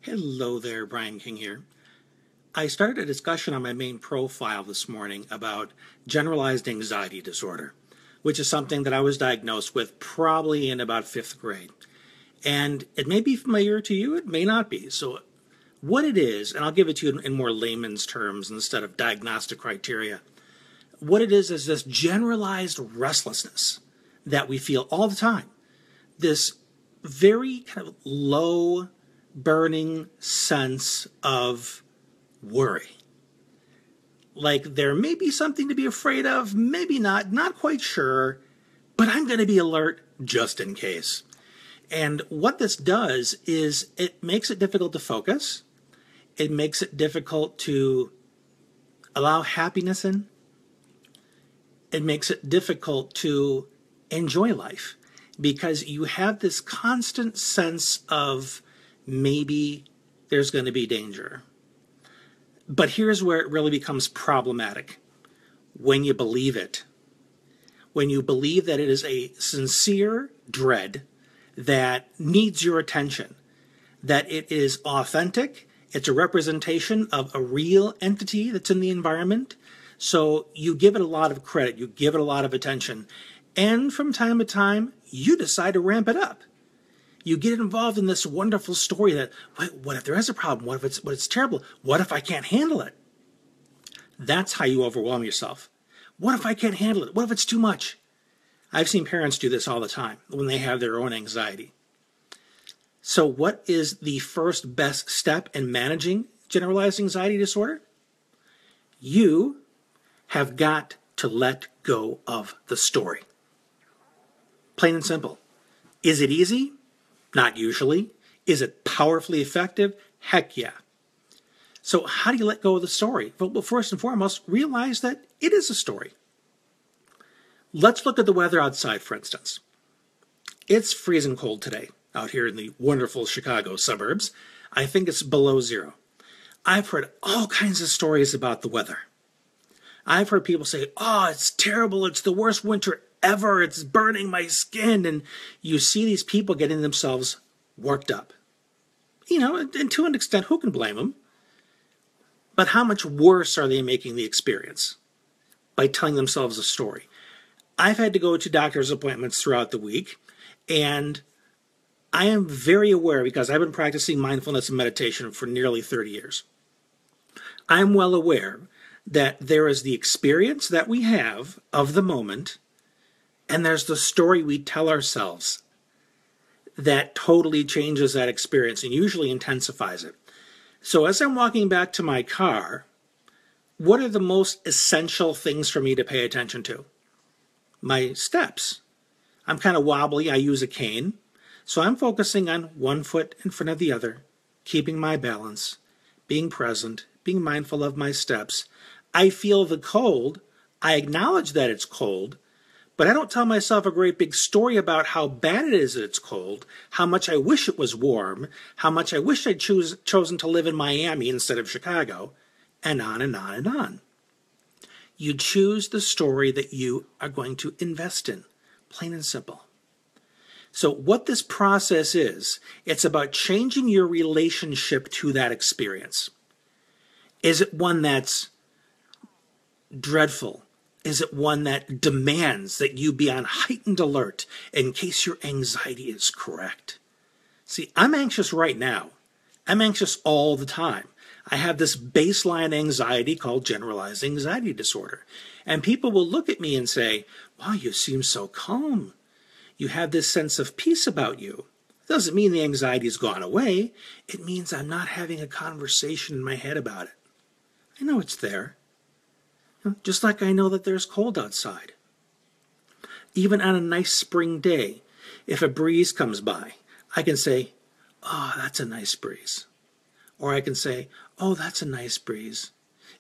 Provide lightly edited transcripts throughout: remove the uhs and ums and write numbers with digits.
Hello there, Brian King here. I started a discussion on my main profile this morning about generalized anxiety disorder, which is something that I was diagnosed with probably in about fifth grade. And it may be familiar to you, it may not be. So, what it is, and I'll give it to you in more layman's terms instead of diagnostic criteria, what it is this generalized restlessness that we feel all the time. This very kind of low burning sense of worry. Like there may be something to be afraid of, maybe not quite sure, but I'm going to be alert just in case. And what this does is it makes it difficult to focus. It makes it difficult to allow happiness in. It makes it difficult to enjoy life because you have this constant sense of maybe there's going to be danger. But here's where it really becomes problematic. When you believe it. When you believe that it is a sincere dread that needs your attention. That it is authentic. It's a representation of a real entity that's in the environment. So you give it a lot of credit. You give it a lot of attention. And from time to time, you decide to ramp it up. You get involved in this wonderful story that, what if there is a problem? What if it's terrible? What if I can't handle it? That's how you overwhelm yourself. What if I can't handle it? What if it's too much? I've seen parents do this all the time when they have their own anxiety. So what is the first best step in managing generalized anxiety disorder? You have got to let go of the story. Plain and simple. Is it easy? Not usually. Is it powerfully effective? Heck yeah. So how do you let go of the story? Well, first and foremost, realize that it is a story. Let's look at the weather outside, for instance. It's freezing cold today out here in the wonderful Chicago suburbs. I think it's below zero. I've heard all kinds of stories about the weather. I've heard people say, oh, it's terrible. It's the worst winter ever. It's burning my skin. And you see these people getting themselves worked up. You know, and to an extent, who can blame them? But how much worse are they making the experience by telling themselves a story? I've had to go to doctor's appointments throughout the week, and I am very aware, because I've been practicing mindfulness and meditation for nearly 30 years. I'm well aware that there is the experience that we have of the moment, and there's the story we tell ourselves that totally changes that experience and usually intensifies it. So as I'm walking back to my car, what are the most essential things for me to pay attention to? My steps. I'm kind of wobbly. I use a cane. So I'm focusing on one foot in front of the other, keeping my balance, being present, being mindful of my steps. I feel the cold. I acknowledge that it's cold, but I don't tell myself a great big story about how bad it is that it's cold, how much I wish it was warm, how much I wish I'd chosen to live in Miami instead of Chicago, and on and on and on. You choose the story that you are going to invest in, plain and simple. So what this process is, it's about changing your relationship to that experience. Is it one that's dreadful? Is it one that demands that you be on heightened alert in case your anxiety is correct? See, I'm anxious right now. I'm anxious all the time. I have this baseline anxiety called generalized anxiety disorder. And people will look at me and say, wow, you seem so calm. You have this sense of peace about you. It doesn't mean the anxiety's gone away. It means I'm not having a conversation in my head about it. I know it's there. Just like I know that there's cold outside. Even on a nice spring day, if a breeze comes by, I can say, oh, that's a nice breeze. Or I can say, oh, that's a nice breeze.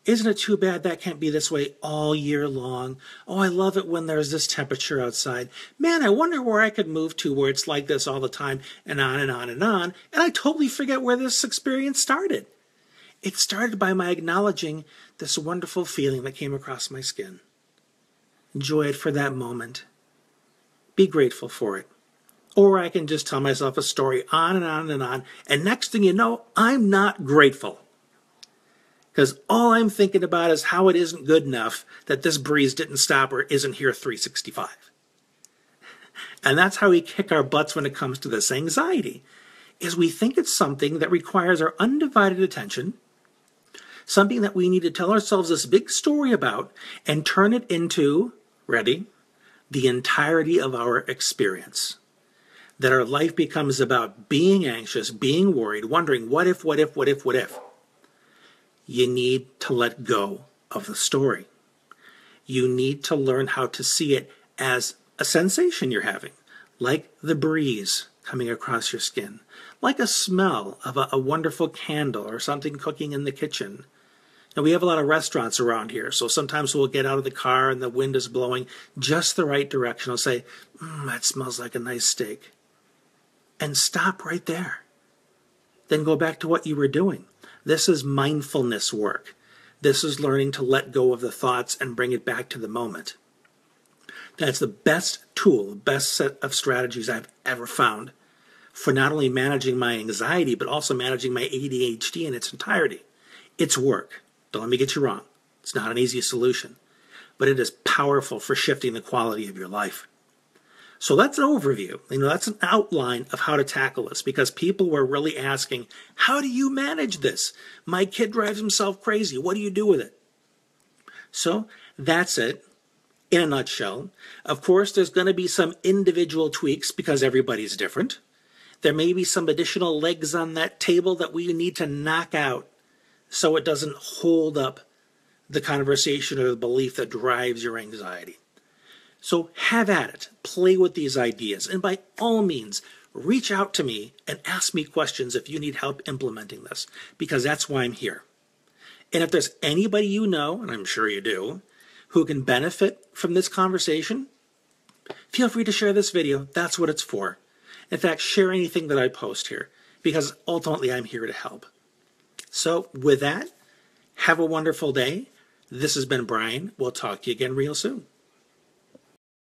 Isn't it too bad that can't be this way all year long? Oh, I love it when there's this temperature outside. Man, I wonder where I could move to where it's like this all the time, and on and on and on. And I totally forget where this experience started. It started by my acknowledging this wonderful feeling that came across my skin. Enjoy it for that moment. Be grateful for it. Or I can just tell myself a story on and on and on. And next thing you know, I'm not grateful. Because all I'm thinking about is how it isn't good enough that this breeze didn't stop or isn't here 365. And that's how we kick our butts when it comes to this anxiety, is we think it's something that requires our undivided attention, something that we need to tell ourselves this big story about and turn it into, ready, the entirety of our experience. That our life becomes about being anxious, being worried, wondering what if, what if, what if, what if. You need to let go of the story. You need to learn how to see it as a sensation you're having, like the breeze coming across your skin, like a smell of a wonderful candle or something cooking in the kitchen. Now, we have a lot of restaurants around here, so sometimes we'll get out of the car and the wind is blowing just the right direction. I'll say, that smells like a nice steak. And stop right there. Then go back to what you were doing. This is mindfulness work. This is learning to let go of the thoughts and bring it back to the moment. That's the best tool, the best set of strategies I've ever found for not only managing my anxiety, but also managing my ADHD in its entirety. It's work. Don't let me get you wrong. It's not an easy solution, but it is powerful for shifting the quality of your life. So that's an overview. That's an outline of how to tackle this, because people were really asking, how do you manage this? My kid drives himself crazy. What do you do with it? So that's it in a nutshell. Of course, there's going to be some individual tweaks because everybody's different. There may be some additional legs on that table that we need to knock out so it doesn't hold up the conversation or the belief that drives your anxiety. So have at it. Play with these ideas. And by all means, reach out to me and ask me questions if you need help implementing this, because that's why I'm here. And if there's anybody you know, and I'm sure you do, who can benefit from this conversation, feel free to share this video. That's what it's for. In fact, share anything that I post here, because ultimately I'm here to help. So with that, have a wonderful day. This has been Brian. We'll talk to you again real soon.